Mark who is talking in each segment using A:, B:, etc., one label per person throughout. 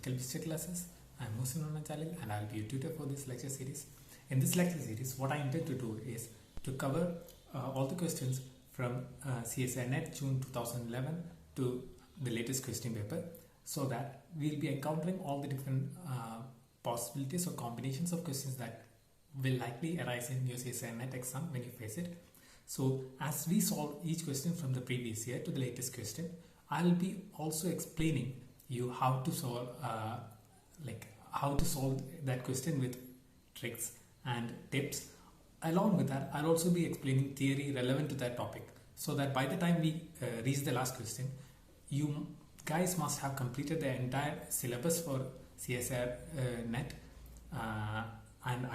A: Typical Visitor Classes. I'm Muslim on my channel and I'll be your tutor for this lecture series. In this lecture series, what I intend to do is to cover all the questions from CSIR NET June 2011 to the latest question paper, so that we'll be encountering all the different possibilities or combinations of questions that will likely arise in your CSIR NET exam when you face it. So as we solve each question from the previous year to the latest question, I'll be also explaining you how to solve that question with tricks and tips. Along with that, I'll also be explaining theory relevant to that topic, so that by the time we reach the last question, you guys must have completed the entire syllabus for CSIR NET. And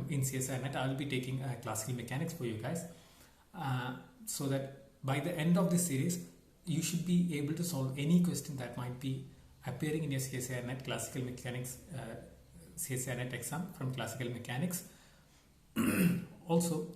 A: in CSIR NET I'll be taking classical mechanics for you guys, so that by the end of this series you should be able to solve any question that might be appearing in your CSIR NET Classical Mechanics CSIR NET exam from classical mechanics. Also,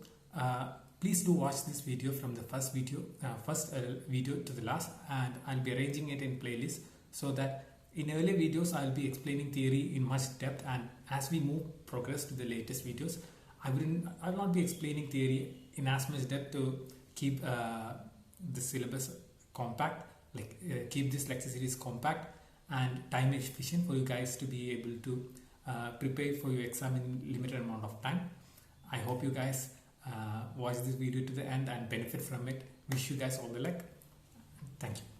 A: please do watch this video from the first video to the last, and I'll be arranging it in playlist, so that in earlier videos I'll be explaining theory in much depth, and as we progress to the latest videos, I'll not be explaining theory in as much depth to keep the syllabus compact, keep this lecture series compact and time efficient for you guys to be able to prepare for your exam in limited amount of time. I hope you guys watch this video to the end and benefit from it. Wish you guys all the luck. Thank you.